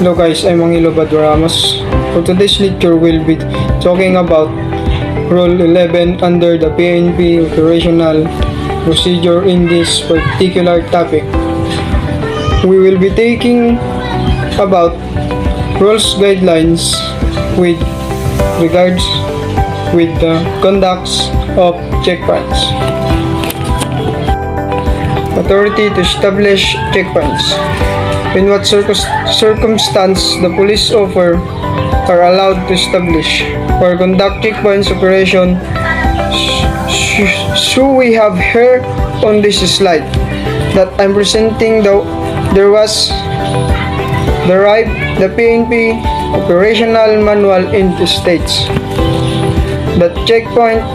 Hello guys, I'm Angelo Ramos. For today's lecture, we'll be talking about Rule 11 under the PNP operational procedure in this particular topic. We will be taking about rules guidelines with regards with the conducts of checkpoints. Authority to establish checkpoints. In what circumstance the police officer are allowed to establish or conduct checkpoints operation. So we have here on this slide that I'm presenting there was the PNP operational manual in the states that checkpoint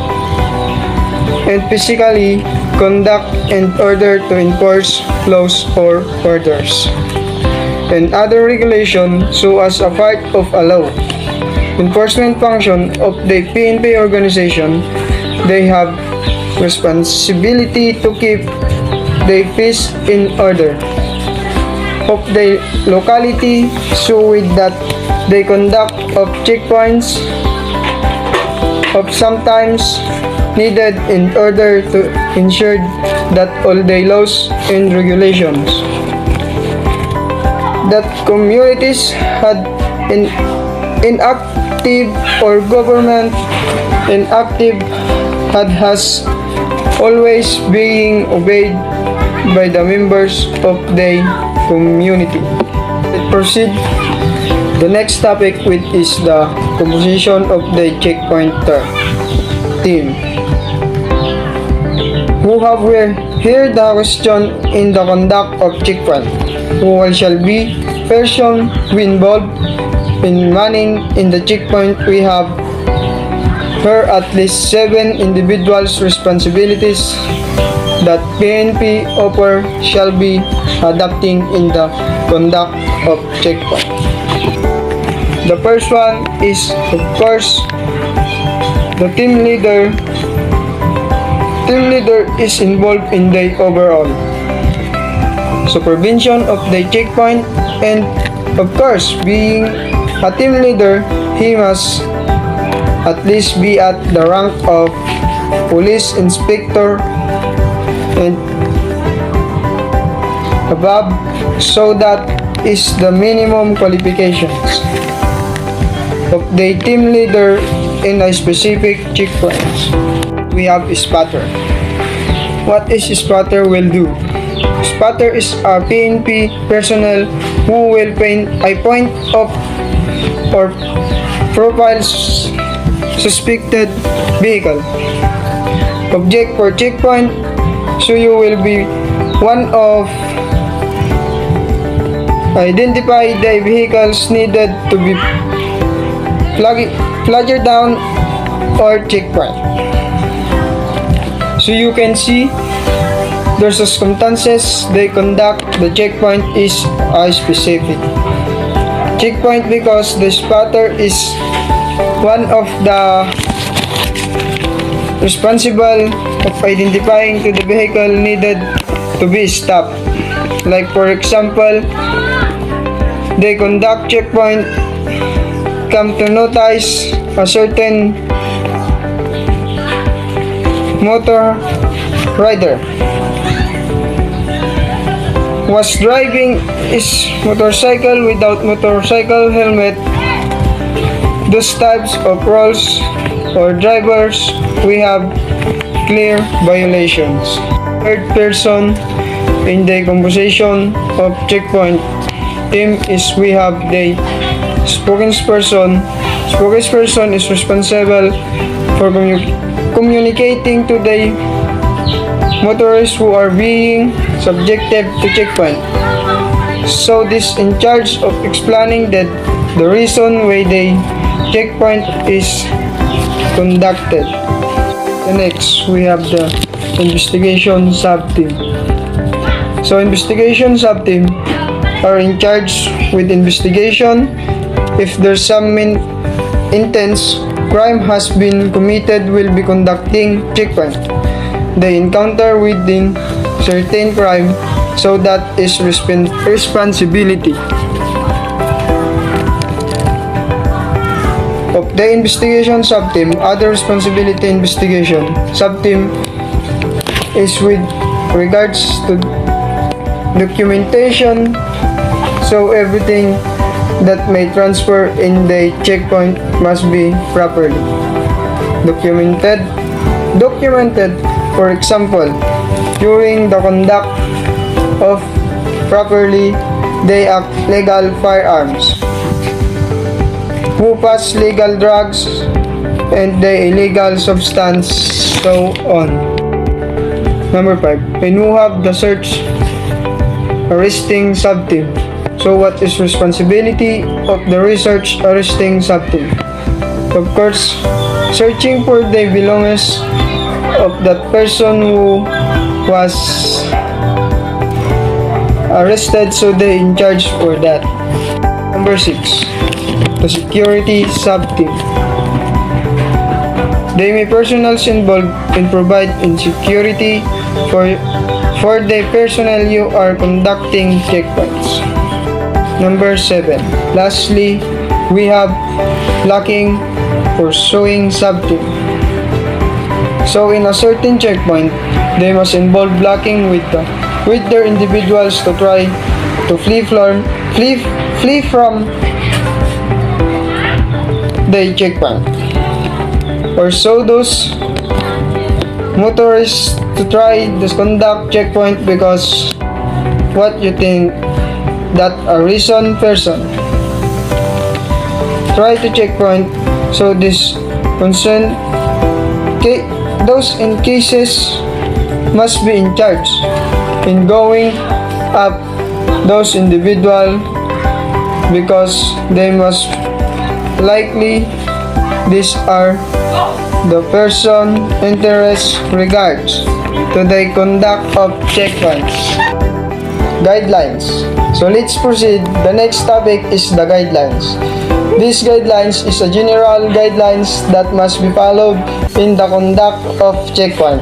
and physically conduct in order to enforce laws or orders and other regulation so as a part of a law enforcement function of the PNP organization. They have responsibility to keep the peace in order of the locality, so with that they conduct of checkpoints of sometimes needed in order to ensure that all the laws and regulations that communities had inactive or government inactive has always being obeyed by the members of the community. Let's proceed. The next topic which is the composition of the checkpoint team. Who have we here the question in the conduct of checkpoint? Who shall be person who involved in manning in the checkpoint? We have here at least 7 individuals' responsibilities that PNP offer shall be adopting in the conduct of checkpoint. The first one is, of course, the team leader. Team leader is involved in the overall supervision of the checkpoint, and of course, being a team leader, he must at least be at the rank of police inspector and above, so that is the minimum qualifications of the team leader in a specific checkpoint. We have spotter. What is spotter will do? Spotter is a PNP personnel who will paint a point of or profiles suspected vehicle object for checkpoint. So you will be one of identify the vehicles needed to be flagged down or checkpoint. So you can see there's circumstances they conduct the checkpoint is a specific checkpoint because the spotter is one of the responsible of identifying to the vehicle needed to be stopped. Like for example, they conduct checkpoint, come to notice a certain motor rider was driving his motorcycle without motorcycle helmet. Those types of roles or drivers, we have clear violations. Third person in the composition of checkpoint team is we have the spokesperson. Spokesperson is responsible for communicating to the motorists who are being subjected to checkpoint. So this in charge of explaining that the reason why the checkpoint is conducted. The next we have the investigation sub-team. So investigation sub-team are in charge with investigation if there's some intense crime has been committed, will be conducting checkpoint. They encounter within certain crime, so that is responsibility. The investigation subteam, other responsibility investigation subteam is with regards to documentation, so everything that may transfer in the checkpoint must be properly documented. For example, during the conduct of properly they act legal firearms, who pass legal drugs and the illegal substance, so on. Number 5, when who have the search arresting subteam. So what is responsibility of the research arresting subteam? Of course, searching for the belongings of that person who was arrested, so they in charge for that. Number 6, the security subteam. They may personnels involved in provide in security for the personnel you are conducting checkpoints. Number 7, lastly, we have blocking pursuing subteam. So in a certain checkpoint, they must involve blocking with their individuals to try to flee from the checkpoint, or so those motorists to try to conduct checkpoint because what you think that a reason person try to checkpoint, so this concern those in cases must be in charge in going up those individual because they must likely these are the person interest regards to the conduct of checkpoints. Guidelines. So let's proceed. The next topic is the guidelines. These guidelines is a general guidelines that must be followed in the conduct of checkpoint.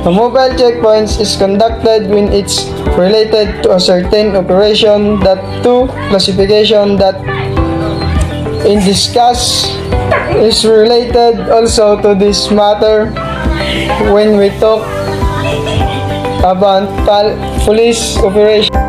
A mobile checkpoints is conducted when it's related to a certain operation. That two classification that in discuss is related also to this matter when we talk about police operation.